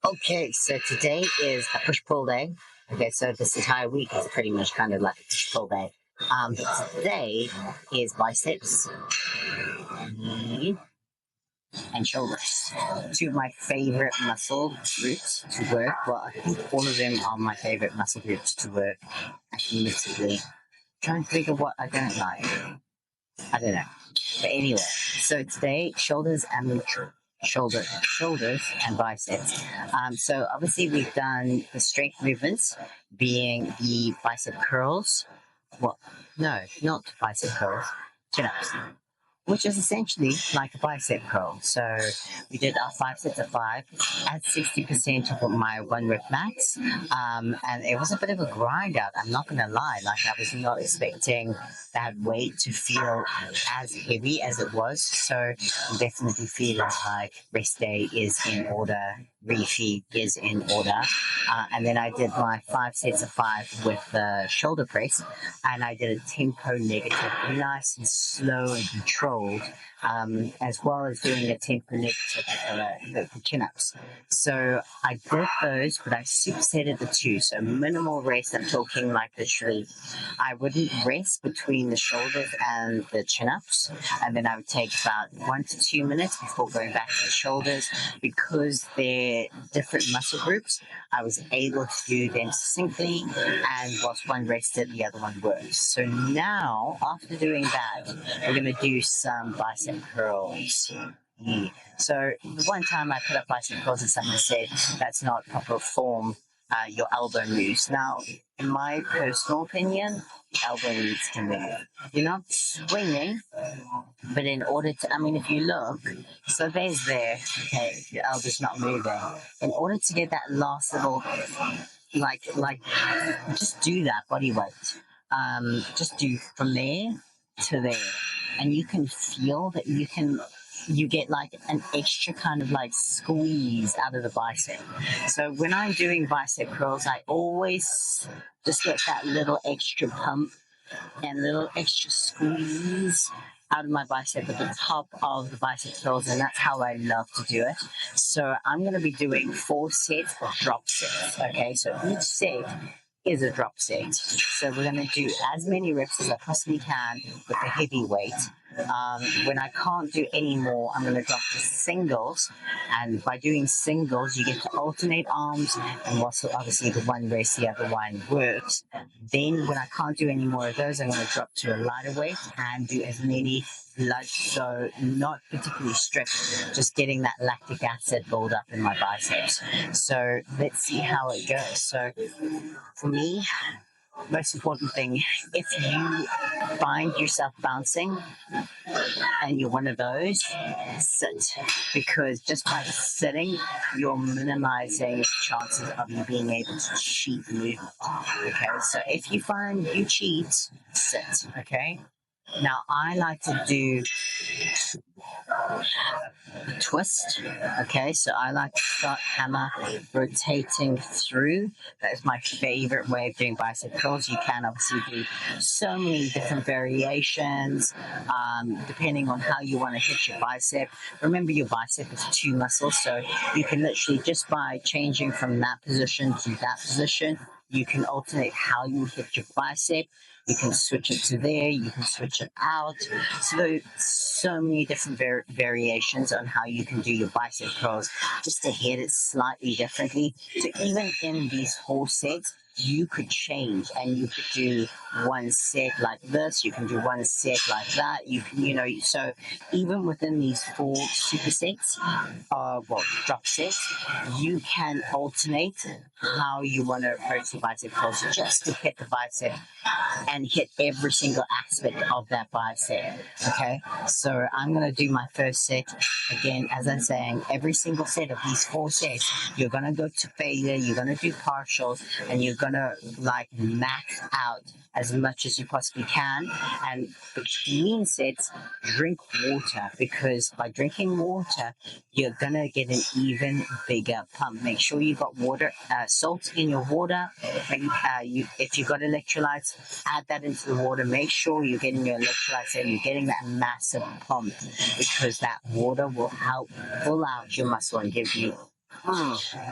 Okay, so today is a push-pull day. Okay, so this entire week is pretty much kind of like a push-pull day. But today is biceps and shoulders. Two of my favorite muscle groups to work. Well, I think all of them are my favorite muscle groups to work. Admittedly, trying to think of what I don't like. I don't know. But anyway, so today, shoulders and biceps. So obviously we've done the strength movements, being the bicep curls. Well, no, not bicep curls, chin-ups, which is essentially like a bicep curl. So we did our 5 sets of 5 at 60% of my 1 rep max. And it was a bit of a grind out, I'm not going to lie. Like, I was not expecting that weight to feel as heavy as it was. So I'm definitely feeling like rest day is in order, refeed is in order. And then I did my 5 sets of 5 with the shoulder press, and I did a tempo negative, nice and slow and controlled, as well as doing a tempo negative for chin-ups. So I did those, but I supersetted the two. So minimal rest, I'm talking like literally, I wouldn't rest between the shoulders and the chin-ups, and then I would take about 1 to 2 minutes before going back to the shoulders. Because they're different muscle groups, I was able to do them succinctly, and whilst one rested, the other one worked. So now, after doing that, we're going to do some bicep curls. So the one time I put up bicep curls and someone said, that's not proper form, your elbow moves. Now, in my personal opinion, elbow needs to move. You're not swinging, but in order to, if you look, so there's there, okay, your elbow's not moving. In order to get that last little, like, just do that body weight. Just do from there to there. And you can feel that you get like an extra kind of like squeeze out of the bicep. So when I'm doing bicep curls, I always just get that little extra pump and little extra squeeze out of my bicep at the top of the bicep curls, and that's how I love to do it. So I'm going to be doing 4 sets of drop sets. Okay, so each set is a drop set. So we're going to do as many reps as I possibly can with the heavy weight. When I can't do any more, I'm going to drop to singles, and by doing singles you get to alternate arms, and whilst obviously the one rests, the other one works. Then when I can't do any more of those, I'm going to drop to a lighter weight and do as many blood, so not particularly strict, just getting that lactic acid build up in my biceps. So let's see how it goes. So for me, most important thing, if you find yourself bouncing and you're one of those, sit, because just by sitting, you're minimizing chances of you being able to cheat the movement. Okay, so if you find you cheat, sit. Okay, now I like to do a twist. Okay, so I like to start hammer rotating through. That is my favorite way of doing bicep curls. You can obviously do so many different variations depending on how you want to hit your bicep. Remember, your bicep is 2 muscles, so you can literally, just by changing from that position to that position, you can alternate how you hit your bicep. You can switch it to there, you can switch it out. So many different variations on how you can do your bicep curls, just to hit it slightly differently. So even in these 4 sets, you could change, and you could do 1 set like this, you can do 1 set like that, so even within these 4 supersets, drop sets, you can alternate how you want to approach the bicep curls, just to hit the bicep and hit every single aspect of that bicep. Okay, so I'm going to do my first set. Again, as I'm saying, every single set of these 4 sets, you're going to go to failure, you're going to do partials, and you're going to like max out as much as you possibly can. And between sets, drink water, because by drinking water, you're going to get an even bigger pump. Make sure you've got water, salt in your water. If you've got electrolytes, add that into the water. Make sure you're getting your electrolytes in, you're getting that massive pump, because that water will help pull out your muscle and give you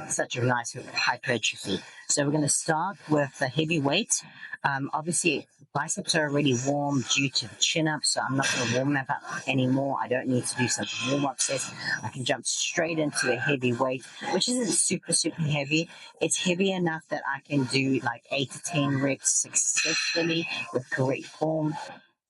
Such a nice hypertrophy. So we're going to start with the heavy weight. Obviously, biceps are already warm due to the chin up, so I'm not going to warm them up anymore. I don't need to do some warm up sets. I can jump straight into the heavy weight, which isn't super heavy. It's heavy enough that I can do like 8 to 10 reps successfully with correct form,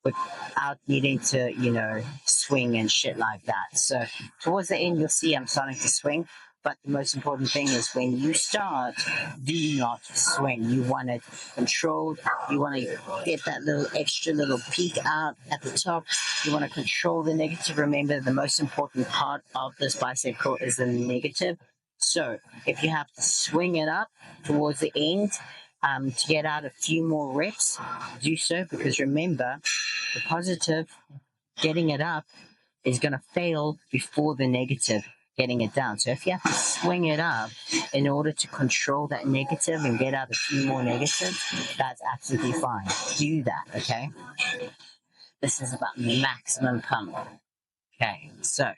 without needing to, swing and shit like that. So towards the end, you'll see I'm starting to swing. But the most important thing is when you start, do not swing. You want it controlled. You want to get that little extra little peak out at the top. You want to control the negative. Remember, the most important part of this bicep curl is the negative. So if you have to swing it up towards the end, to get out a few more reps, do so, because remember, the positive, getting it up, is going to fail before the negative, getting it down. So if you have to swing it up in order to control that negative and get out a few more negatives, that's absolutely fine. Do that, okay? This is about maximum pump. Okay, so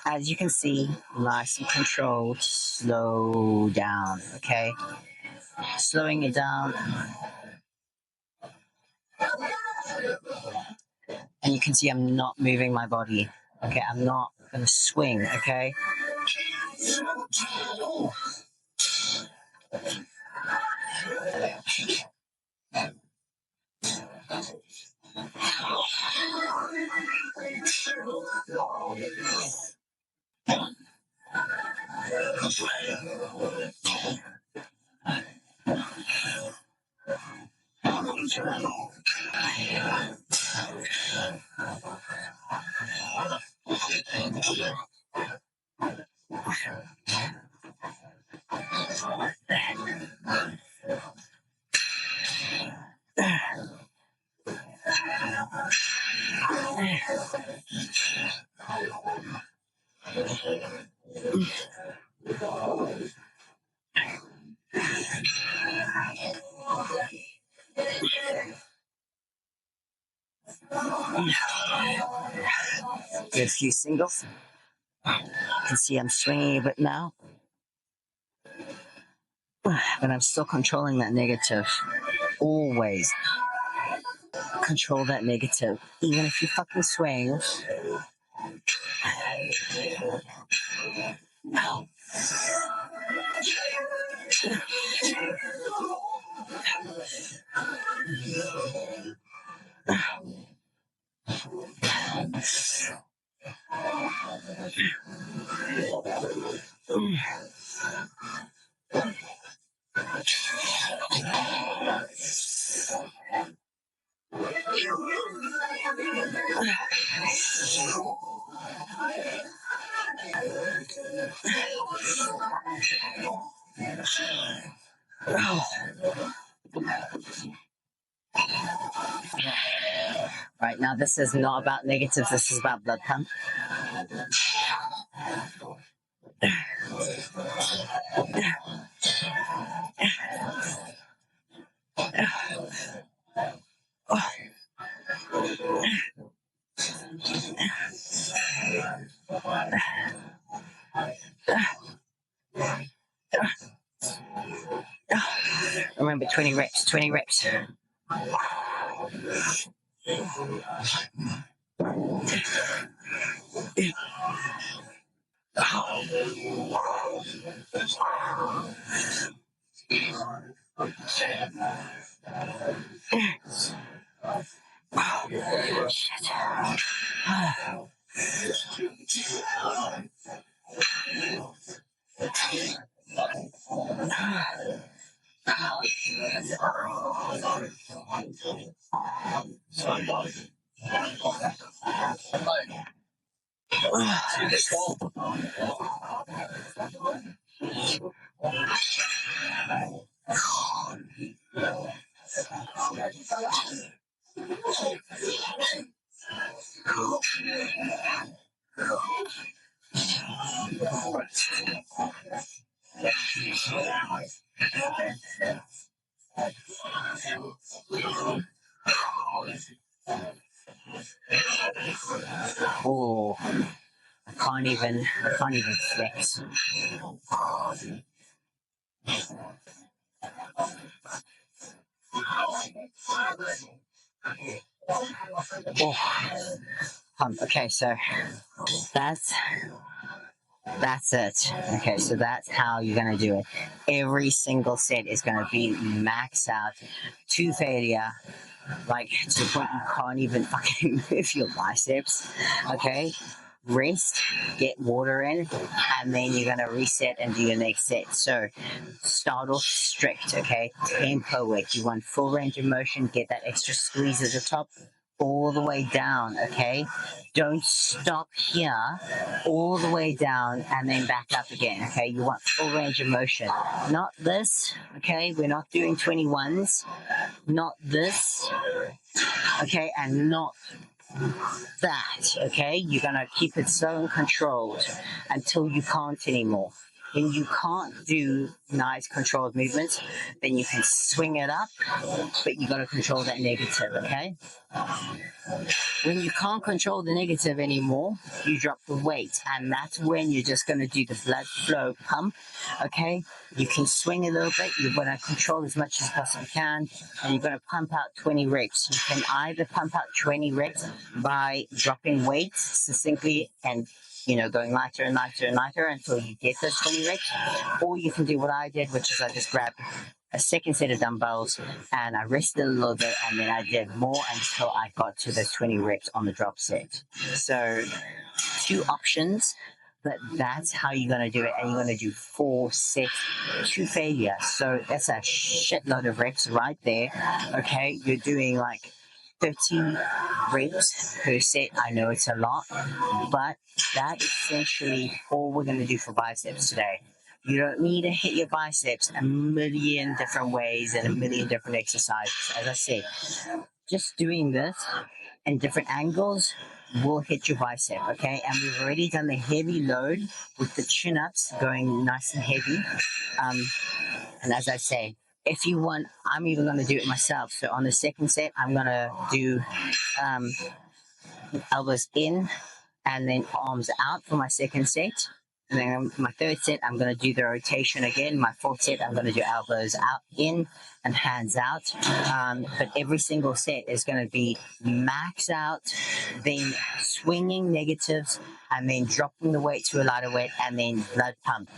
as you can see, nice and controlled, slow down, okay? Slowing it down. And you can see I'm not moving my body. Okay, I'm not going to swing, okay? Do a few singles. You can see I'm swinging a bit now. But I'm still controlling that negative. Always control that negative. Even if you fucking swing. Right now, this is not about negatives, this is about blood pump. Remember, 20 reps, 20 reps. Oh, I can't can't even flex. Oh, okay, so that's it. Okay, so that's how you're gonna do it. Every single set is gonna be max out to failure, like to the point you can't even fucking move your biceps. Okay, rest, get water in, and then you're gonna reset and do your next set. So start off strict, okay? Tempo work. You want full range of motion, get that extra squeeze at the top, all the way down, okay? Don't stop here, all the way down and then back up again, okay? You want full range of motion. Not this, okay? We're not doing 21s. Not this, okay? And not that, okay? You're gonna keep it slow and controlled until you can't anymore. When you can't do nice controlled movements, then you can swing it up, but you gotta control that negative, okay? When you can't control the negative anymore, you drop the weight, and that's when you're just going to do the blood flow pump, okay? You can swing a little bit, you're going to control as much as you possibly can, and you're going to pump out 20 reps. You can either pump out 20 reps by dropping weight succinctly and going lighter and lighter and lighter until you get those 20 reps, or you can do what I did, which is I just grabbed a second set of dumbbells and I rested a little bit and then I did more until I got to the 20 reps on the drop set. So 2 options, but that's how you're going to do it, and you're going to do 4 sets to failure. So that's a shitload of reps right there, okay? You're doing like 30 reps per set. I know it's a lot, but that's essentially all we're going to do for biceps today. You don't need to hit your biceps a million different ways and a million different exercises. As I said, just doing this in different angles will hit your bicep, okay? And we've already done the heavy load with the chin-ups going nice and heavy. And as I say, if you want, I'm even going to do it myself. So on the second set, I'm going to do elbows in and then arms out for my second set. And then my third set, I'm going to do the rotation again. My fourth set, I'm going to do elbows out in and hands out. But every single set is going to be max out, then swinging negatives, and then dropping the weight to a lighter weight, and then blood pump.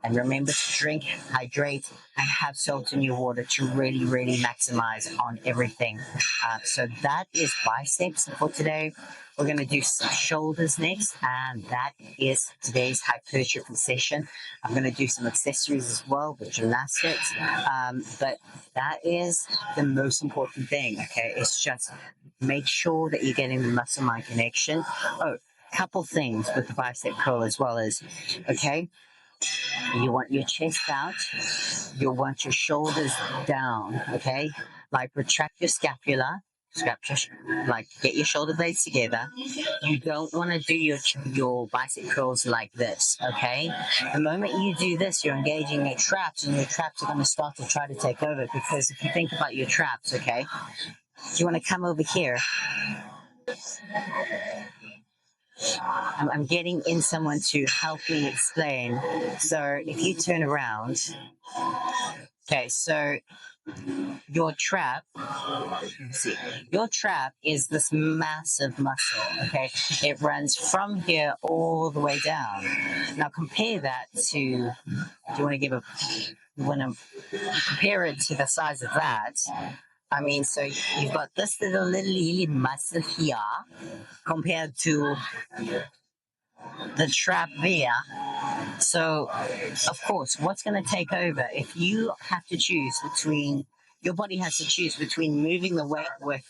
And remember to drink, hydrate, and have salt in your water to really, really maximize on everything. So that is biceps for today. We're going to do some shoulders next, and that is today's hypertrophy session. I'm going to do some accessories as well with gymnastics, but that is the most important thing, okay? It's just make sure that you're getting the muscle-mind connection. Oh, couple things with the bicep curl as well as, okay, you want your chest out, you want your shoulders down, okay? Like retract your scapula, like get your shoulder blades together. You don't want to do your bicep curls like this, okay? The moment you do this, you're engaging your traps, and your traps are going to start to try to take over, because if you think about your traps, okay? Do you want to come over here? I'm getting in someone to help me explain. So if you turn around, okay, so your trap, your trap is this massive muscle, okay? It runs from here all the way down. Now compare that to, you want to compare it to the size of that. I mean, so you've got this little muscle here compared to the trap there. So, of course, what's going to take over if you have to choose between, your body has to choose between moving the weight with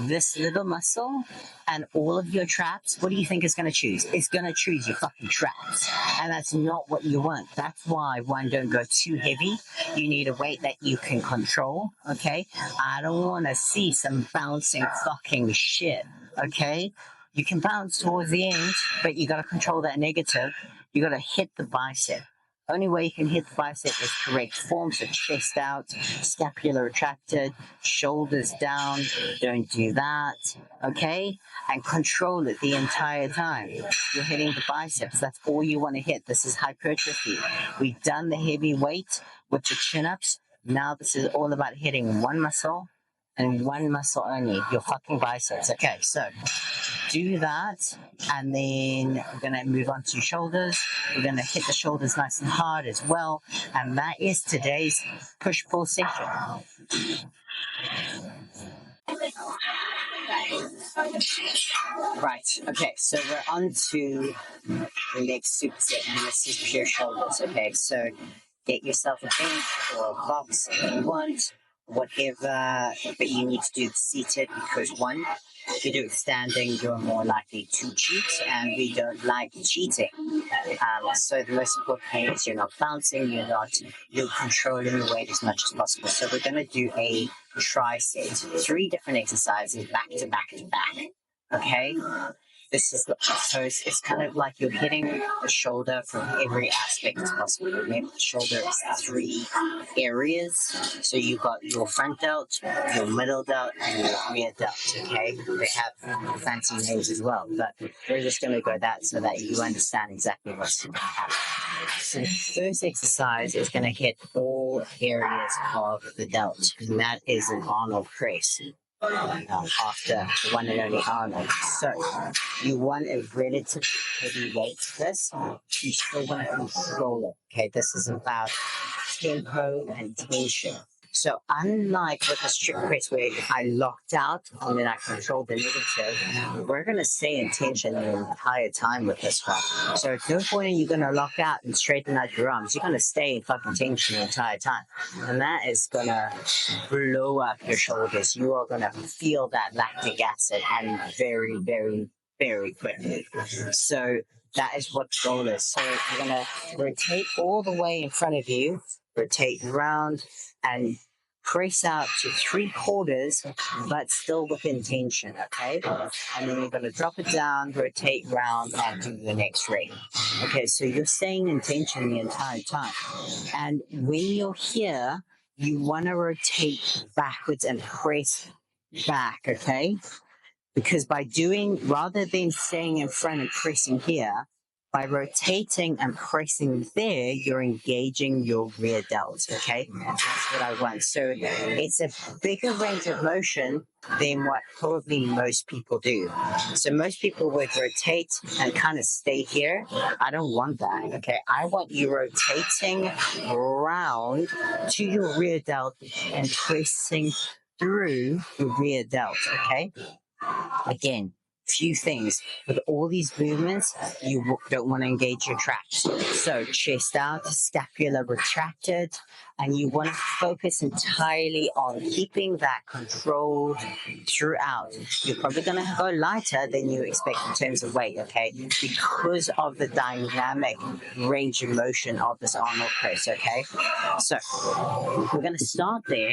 this little muscle and all of your traps? What do you think it's going to choose? It's going to choose your fucking traps. And that's not what you want. That's why, one, don't go too heavy. You need a weight that you can control, okay? I don't want to see some bouncing fucking shit, okay? You can bounce towards the end, but you got to control that negative. You got to hit the bicep, Only way you can hit the bicep is correct form, so chest out, scapula retracted, shoulders down. Don't do that, okay? And control it the entire time. You're hitting the biceps. That's all you want to hit. This is hypertrophy. We've done the heavy weight with the chin-ups. Now this is all about hitting one muscle and one muscle only, your fucking biceps. Okay, so do that, and then we're going to move on to shoulders. We're going to hit the shoulders nice and hard as well, and that is today's push-pull session. Right, okay, so we're on to the next superset, and this is pure shoulders. Okay, so get yourself a bench or a box if you want, whatever, but you need to do it seated because one, if you do it standing, you're more likely to cheat, and we don't like cheating. So the most important thing is you're not bouncing, you're controlling your weight as much as possible. So we're going to do a tri-set, 3 different exercises back to back to back. Okay? This is so it's kind of like you're hitting the shoulder from every aspect as possible. Remember, the shoulder is 3 areas. So you've got your front delt, your middle delt, and your rear delt. Okay, they have fancy names as well, but we're just going to go that so that you understand exactly what's going to happen. So the first exercise is going to hit all areas of the delt, and that is an Arnold press. After the one and only Arnold. So you want a relative heavy weight to this. You still want to control it. Okay, this is about tempo and tension. So unlike with the strict press where I locked out and then I controlled the negative, we're going to stay in tension the entire time with this one. So at no point are you going to lock out and straighten out your arms. You're going to stay in fucking tension the entire time. And that is going to blow up your shoulders. You are going to feel that lactic acid and very, very, very quickly. So that is what the goal is. So you're going to rotate all the way in front of you, rotate around, and press out to 3/4, but still within tension, okay? And then you're going to drop it down, rotate round, and do the next rate. Okay, so you're staying in tension the entire time. And when you're here, you want to rotate backwards and press back, okay? Because by doing, rather than staying in front and pressing here, by rotating and pressing there, you're engaging your rear delt, okay? That's what I want. So it's a bigger range of motion than what probably most people do. So most people would rotate and kind of stay here. I don't want that, okay? I want you rotating around to your rear delt and pressing through the rear delt, okay? Again, few things. With all these movements, you don't want to engage your traps. So chest out, scapula retracted, and you want to focus entirely on keeping that controlled throughout. You're probably going to go lighter than you expect in terms of weight, okay? Because of the dynamic range of motion of this Arnold press, okay? So we're going to start there.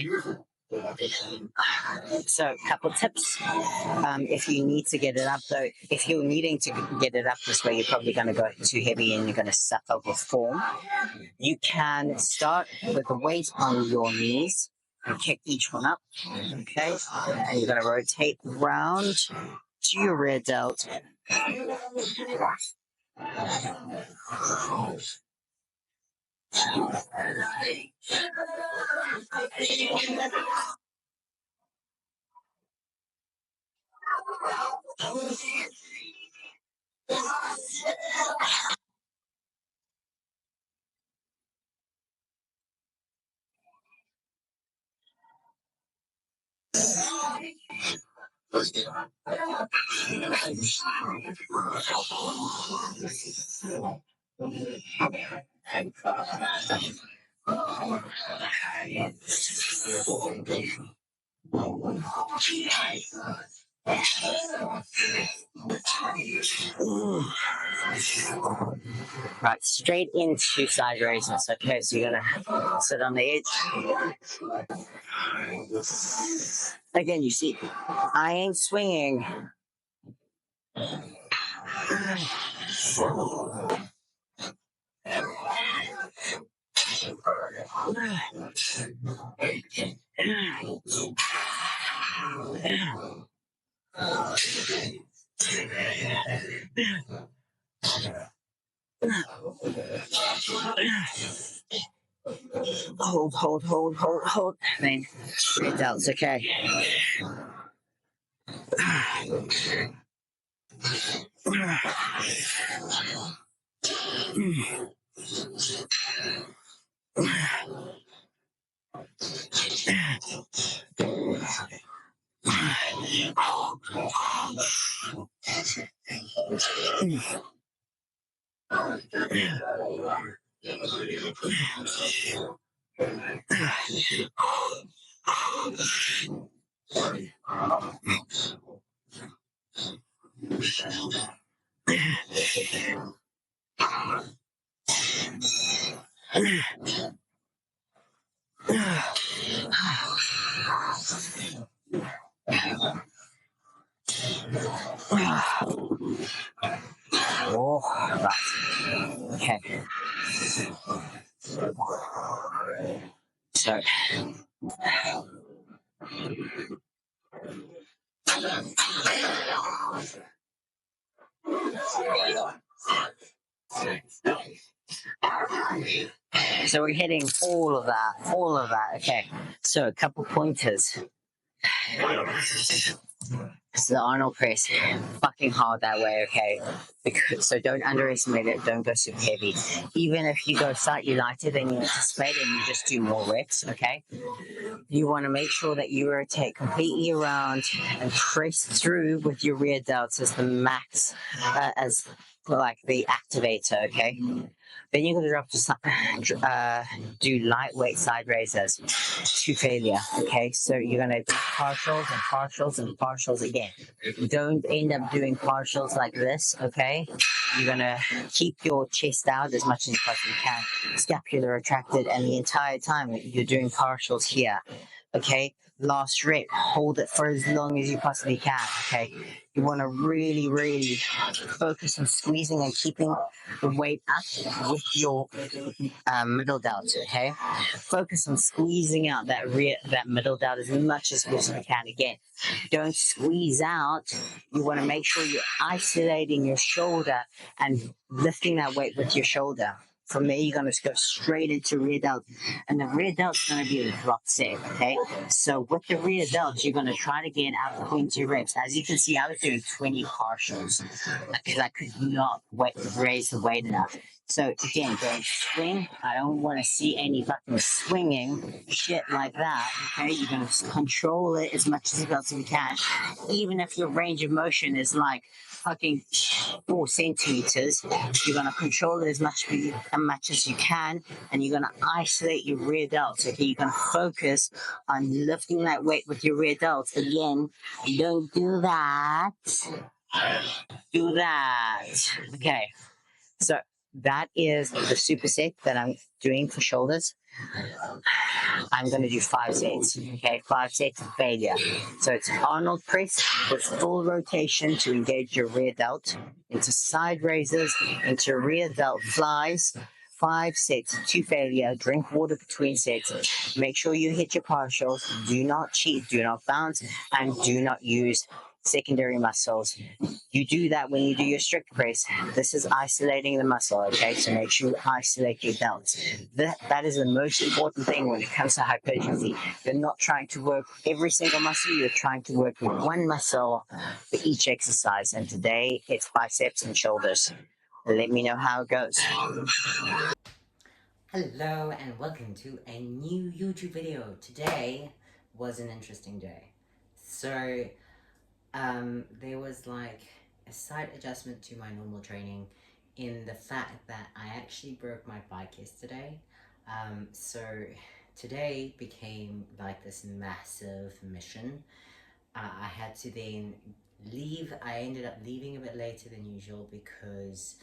So a couple tips. If you need to get it up though, if you're needing to get it up this way, you're probably going to go too heavy and you're going to suffer with form. You can start with the weight on your knees and kick each one up, okay? And you're going to rotate round to your rear delt. Right, straight into side raises. Okay, so you're gonna sit on the edge. Again, you see, I ain't swinging. Hold. Then rear delts, okay. Oh, right. Okay. So, so we're hitting all of that. Okay. So a couple pointers. It's the Arnold press, fucking hard that way, okay? So don't underestimate it. Don't go super heavy. Even if you go slightly lighter than you anticipate and you just do more reps, okay? You want to make sure that you rotate completely around and press through with your rear delts as the max, as like the activator, okay? Then you're going to drop to do lightweight side raises to failure, okay? So you're going to do partials and partials and partials again. Don't end up doing partials like this, okay? You're going to keep your chest out as much as you possibly can, scapula retracted, and the entire time you're doing partials here, okay? Last rep, hold it for as long as you possibly can, okay? You want to really, really focus on squeezing and keeping the weight up with your middle delt, okay? Focus on squeezing out that middle delt as much as you can. Again, don't squeeze out. You want to make sure you're isolating your shoulder and lifting that weight with your shoulder. From there, you're going to go straight into rear delt. And the rear delt is going to be a drop set, okay? So with the rear delt, you're going to try to get out 20 reps. As you can see, I was doing 20 partials because I could not raise the weight enough. So again, don't swing. I don't want to see any fucking swinging shit like that, okay? You're going to control it as much as you possibly can. Even if your range of motion is like fucking 4 centimeters, you're going to control it as much as you can, and you're going to isolate your rear delts, okay? You're going to focus on lifting that weight with your rear delts. Again, don't do that. Do that. Okay. So that is the superset that I'm doing for shoulders. I'm going to do 5 sets, okay? 5 sets of failure. So it's Arnold press with full rotation to engage your rear delt, into side raises, into rear delt flies. 5 sets to failure. Drink water between sets. Make sure you hit your partials. Do not cheat, do not bounce, and do not use secondary muscles. You do that when you do your strict press. This is isolating the muscle, okay? So make sure you isolate your delts. That is the most important thing when it comes to hypertrophy. You're not trying to work every single muscle, you're trying to work with one muscle for each exercise. And today it's biceps and shoulders. Let me know how it goes. Hello and welcome to a new YouTube video. Today was an interesting day. So there was like a slight adjustment to my normal training in the fact that I actually broke my bike yesterday. So today became like this massive mission. I had to then leave. I ended up leaving a bit later than usual because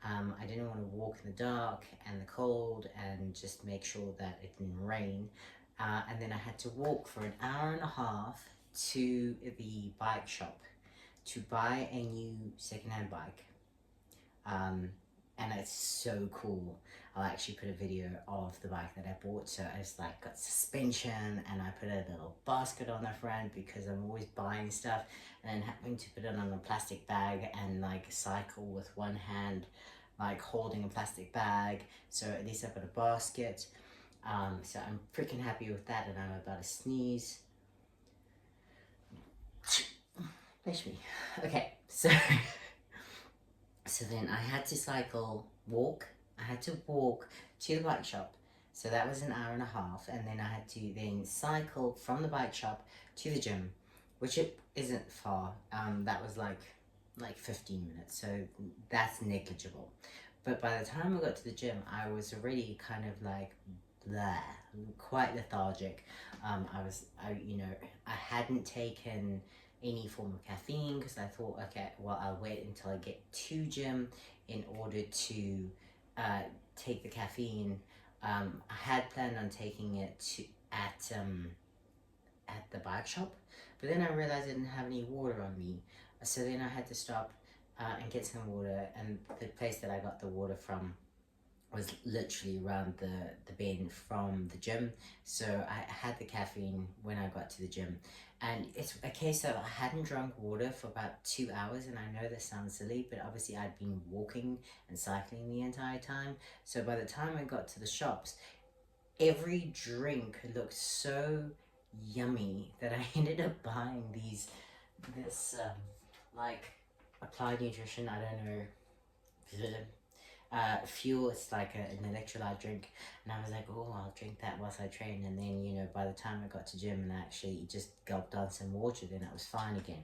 I didn't want to walk in the dark and the cold and just make sure that it didn't rain. And then I had to walk for an hour and a half to the bike shop to buy a new secondhand bike. and it's so cool. I'll actually put a video of the bike that I bought. So it's like got suspension, and I put a little basket on the front because I'm always buying stuff and then having to put it on a plastic bag and like cycle with one hand, like holding a plastic bag. So at least I've got a basket. So I'm freaking happy with that, and I'm about to sneeze. Bless me. Okay, so so then I had to walk. I had to walk to the bike shop. So that was an hour and a half, and then I had to then cycle from the bike shop to the gym, which it isn't far. That was like 15 minutes, so that's negligible. But by the time I got to the gym, I was already kind of like blah, quite lethargic. I hadn't taken any form of caffeine because I thought, okay, well, I'll wait until I get to gym in order to take the caffeine. I had planned on taking it at the bike shop, but then I realized I didn't have any water on me, so then I had to stop and get some water, and the place that I got the water from was literally around the bend from the gym. So I had the caffeine when I got to the gym, and it's a case of I hadn't drunk water for about 2 hours, and I know this sounds silly, but obviously I'd been walking and cycling the entire time. So by the time I got to the shops, every drink looked so yummy that I ended up buying this like applied nutrition, I don't know, fuel. It's like an electrolyte drink, and I was like, oh, I'll drink that whilst I train. And then, you know, by the time I got to gym and I actually just gulped down some water, then it was fine again.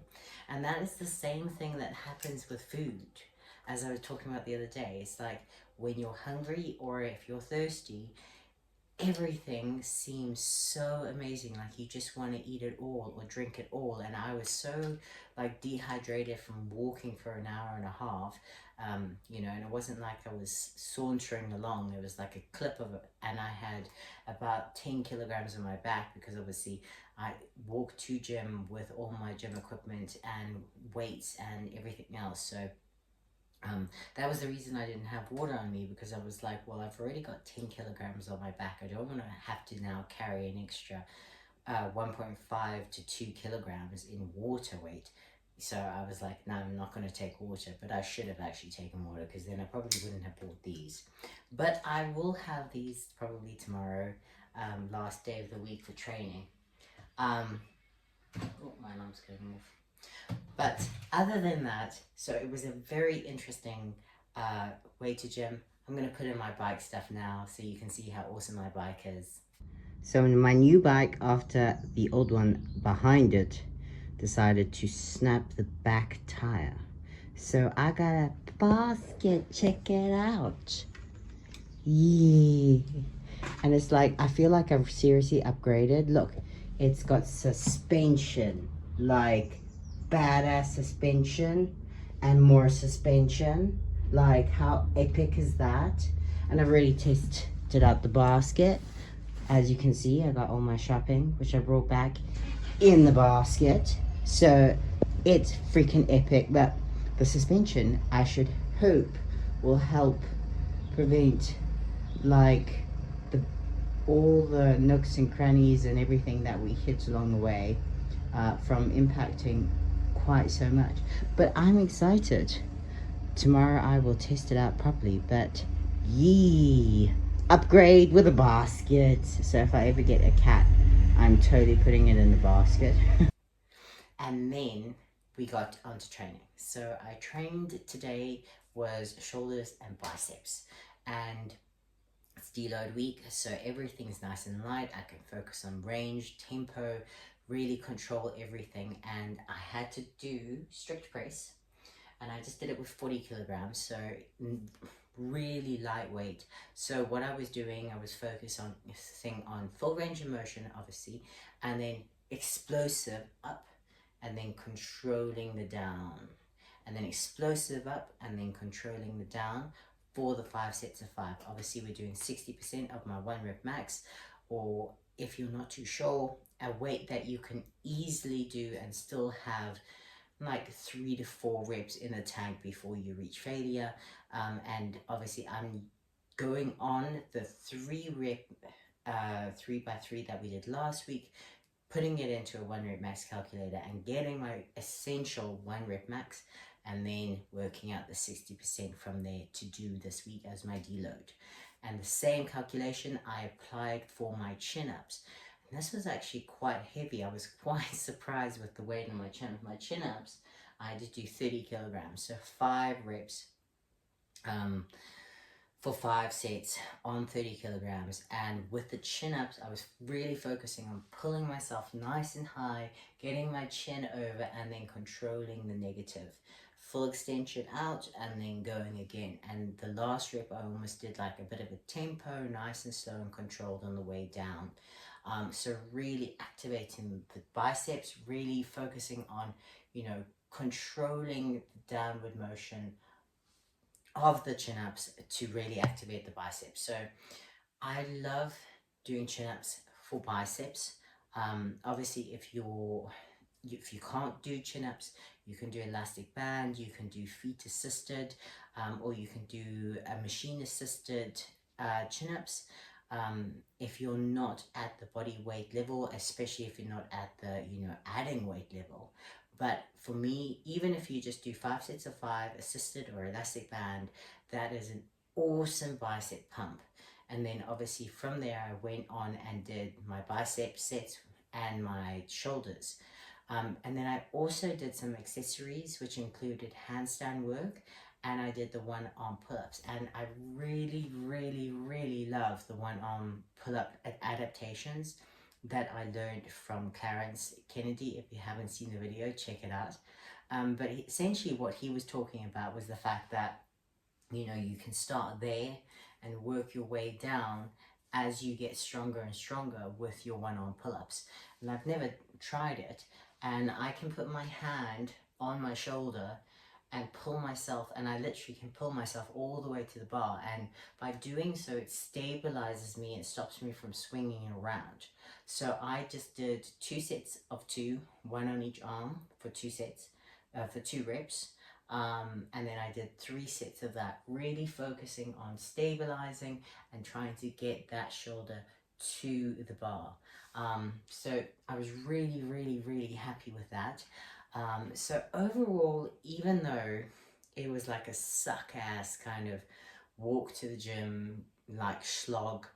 And that is the same thing that happens with food, as I was talking about the other day. It's like when you're hungry or if you're thirsty, everything seems so amazing. Like you just want to eat it all or drink it all. And I was so like dehydrated from walking for an hour and a half, you know, and it wasn't like I was sauntering along. It was like a clip of it, and I had about 10 kilograms on my back because obviously I walked to gym with all my gym equipment and weights and everything else. So that was the reason I didn't have water on me, because I was like, well, I've already got 10 kilograms on my back. I don't want to have to now carry an extra 1.5 to 2 kilograms in water weight. So I was like, no, I'm not going to take water, but I should have actually taken water, because then I probably wouldn't have bought these. But I will have these probably tomorrow, last day of the week for training. Oh, my alarm's going off. But other than that, so it was a very interesting way to gym. I'm going to put in my bike stuff now so you can see how awesome my bike is. So my new bike, after the old one behind it, decided to snap the back tire. So I got a basket, check it out. Yeah. And it's like, I feel like I've seriously upgraded. Look, it's got suspension, like badass suspension and more suspension. Like, how epic is that? And I've already tested out the basket. As you can see, I got all my shopping, which I brought back in the basket. So it's freaking epic. But the suspension, I should hope, will help prevent like all the nooks and crannies and everything that we hit along the way from impacting quite so much. But I'm excited. Tomorrow I will test it out properly. But yee, upgrade with a basket. So if I ever get a cat, I'm totally putting it in the basket. And then we got onto training. So I trained today was shoulders and biceps, and it's deload week, so everything's nice and light. I can focus on range, tempo, really control everything. And I had to do strict press, and I just did it with 40 kilograms, so really lightweight. So what I was doing, I was focusing on full range of motion, obviously, and then explosive up, and then controlling the down, and then explosive up, and then controlling the down for the 5 sets of 5. Obviously, we're doing 60% of my 1 rep max, or if you're not too sure, a weight that you can easily do and still have like 3 to 4 reps in the tank before you reach failure. And obviously I'm going on the 3x3 that we did last week, putting it into a 1 rep max calculator and getting my essential 1 rep max, and then working out the 60% from there to do this week as my deload. And the same calculation I applied for my chin-ups. And this was actually quite heavy. I was quite surprised with the weight on my chin. With my chin-ups, I had to do 30 kilograms, so 5 reps for 5 sets on 30 kilograms. And with the chin-ups, I was really focusing on pulling myself nice and high, getting my chin over, and then controlling the negative. Full extension out and then going again. And the last rep I almost did like a bit of a tempo, nice and slow and controlled on the way down. So really activating the biceps, really focusing on, you know, controlling the downward motion of the chin-ups to really activate the biceps. So I love doing chin-ups for biceps. Obviously, if you can't do chin-ups, you can do elastic band, you can do feet assisted, or you can do a machine assisted chin-ups. If you're not at the body weight level, especially if you're not at the, you know, adding weight level. But for me, even if you just do 5 sets of 5 assisted or elastic band, that is an awesome bicep pump. And then obviously from there I went on and did my bicep sets and my shoulders. And then I also did some accessories, which included handstand work, and I did the 1 arm pull-ups. And I really, really, really love the 1 arm pull-up adaptations that I learned from Clarence Kennedy. If you haven't seen the video, check it out. But essentially what he was talking about was the fact that, you know, you can start there and work your way down as you get stronger and stronger with your 1 arm pull-ups. And I've never tried it, and I can put my hand on my shoulder and pull myself, and I literally can pull myself all the way to the bar, and by doing so it stabilizes me, it stops me from swinging around. So I just did 2 sets of 2, 1 on each arm for 2 sets, for 2 reps. And then I did 3 sets of that, really focusing on stabilizing and trying to get that shoulder to the bar. So I was really, really, really happy with that. So overall, even though it was like a suck-ass kind of walk to the gym, like slog,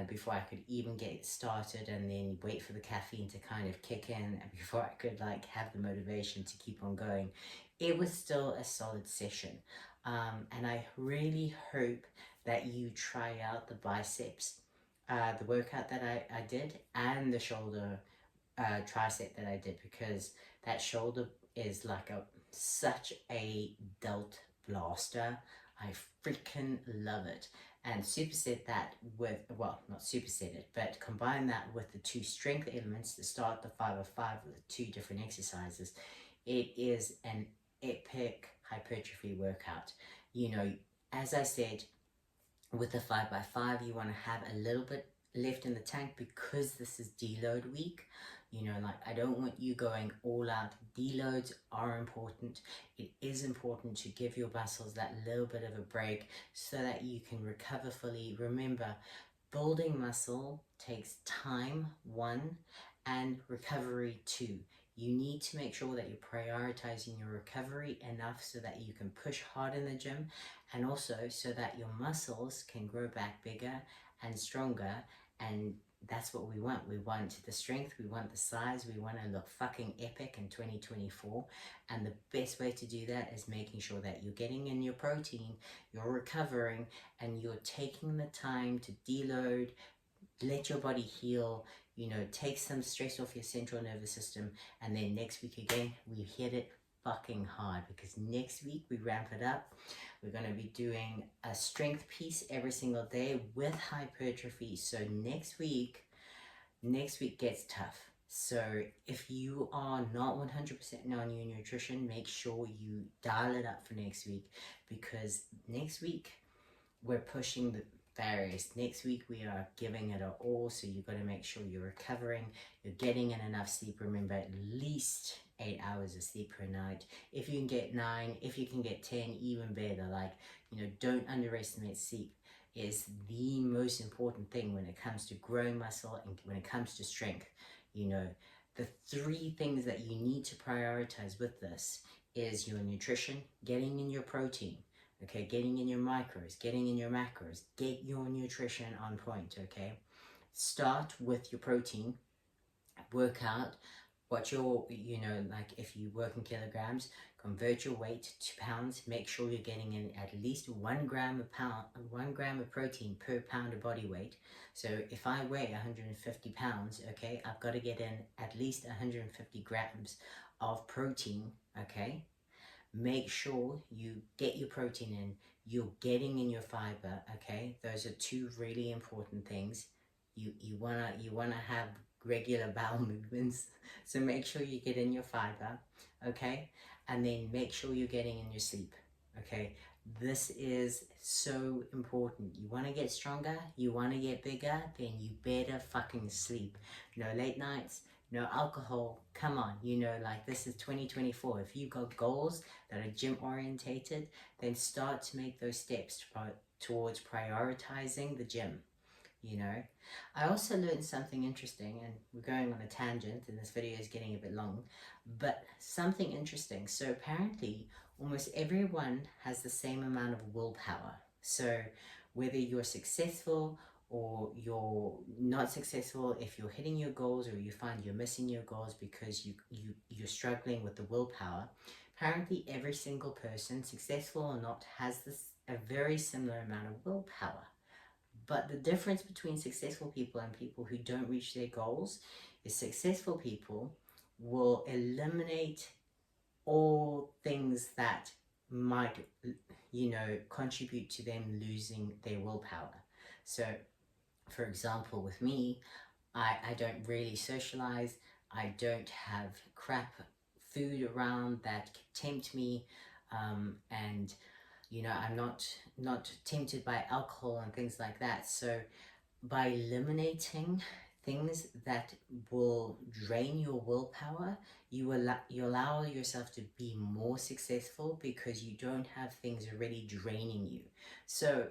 before I could even get started, and then wait for the caffeine to kind of kick in before I could like have the motivation to keep on going, it was still a solid session. And I really hope that you try out the biceps, the workout that I did, and the shoulder tricep that I did, because that shoulder is like such a delt blaster. I freaking love it. And superset that with, well, not superset it, but combine that with the 2 strength elements to start the 5 of 5 with the 2 different exercises. It is an epic hypertrophy workout. You know, as I said, with the 5x5, you want to have a little bit left in the tank because this is deload week. You know, like, I don't want you going all out. Deloads are important. It is important to give your muscles that little bit of a break so that you can recover fully. Remember, building muscle takes time, 1, and recovery, 2. You need to make sure that you're prioritizing your recovery enough so that you can push hard in the gym, and also so that your muscles can grow back bigger and stronger. And that's what we want. We want the strength, we want the size, we want to look fucking epic in 2024. And the best way to do that is making sure that you're getting in your protein, you're recovering, and you're taking the time to deload, let your body heal, you know, take some stress off your central nervous system. And then next week again, we hit it fucking hard, because next week we ramp it up. We're going to be doing a strength piece every single day with hypertrophy. So next week gets tough. So if you are not 100% on your nutrition, make sure you dial it up for next week, because next week we're pushing the barriers. Next week we are giving it all. So you've got to make sure you're recovering, you're getting in enough sleep. Remember, at least 8 hours of sleep per night. If you can get 9, if you can get 10, even better. Like, you know, don't underestimate sleep. Is the most important thing when it comes to growing muscle and when it comes to strength. You know, the 3 things that you need to prioritize with this is your nutrition, getting in your protein, okay, getting in your micros, getting in your macros, get your nutrition on point, okay? Start with your protein, work out what your, you know, like if you work in kilograms, convert your weight to pounds, make sure you're getting in at least 1 gram of protein per pound of body weight. So if I weigh 150 pounds, okay, I've got to get in at least 150 grams of protein, okay? Make sure you get your protein in, you're getting in your fiber, okay? Those are 2 really important things. You wanna have regular bowel movements, so make sure you get in your fiber, okay? And then make sure you're getting in your sleep, okay? This is so important. You want to get stronger, you want to get bigger, then you better fucking sleep. No late nights, no alcohol. Come on, you know, like this is 2024. If you've got goals that are gym orientated, then start to make those steps towards prioritizing the gym. You know, I also learned something interesting, and we're going on a tangent and this video is getting a bit long, but something interesting. So apparently almost everyone has the same amount of willpower. So whether you're successful or you're not successful, if you're hitting your goals or you find you're missing your goals because you're struggling with the willpower, apparently every single person, successful or not, has a very similar amount of willpower. But the difference between successful people and people who don't reach their goals is successful people will eliminate all things that might, you know, contribute to them losing their willpower. So, for example, with me, I don't really socialize. I don't have crap food around that tempt me, and you know, I'm not tempted by alcohol and things like that. So by eliminating things that will drain your willpower, you allow yourself to be more successful because you don't have things already draining you. So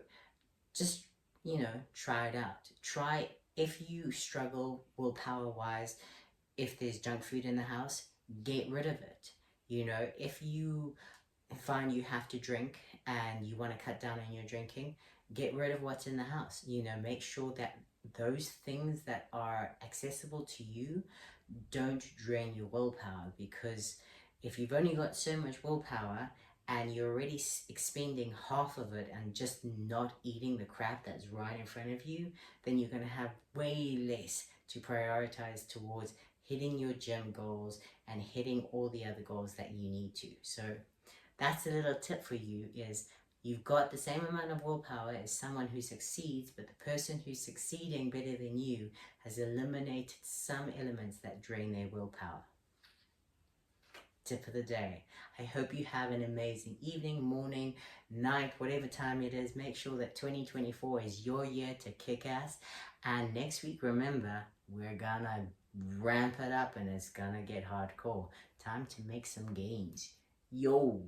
just, you know, try it out. Try, if you struggle willpower wise, if there's junk food in the house, get rid of it. You know, if you find you have to drink and you want to cut down on your drinking, get rid of what's in the house. You know, make sure that those things that are accessible to you don't drain your willpower, because if you've only got so much willpower and you're already expending half of it and just not eating the crap that's right in front of you, then you're going to have way less to prioritize towards hitting your gym goals and hitting all the other goals that you need to. So that's a little tip for you, is you've got the same amount of willpower as someone who succeeds, but the person who's succeeding better than you has eliminated some elements that drain their willpower. Tip of the day. I hope you have an amazing evening, morning, night, whatever time it is. Make sure that 2024 is your year to kick ass. And next week, remember, we're gonna ramp it up and it's gonna get hardcore. Time to make some gains. Yo!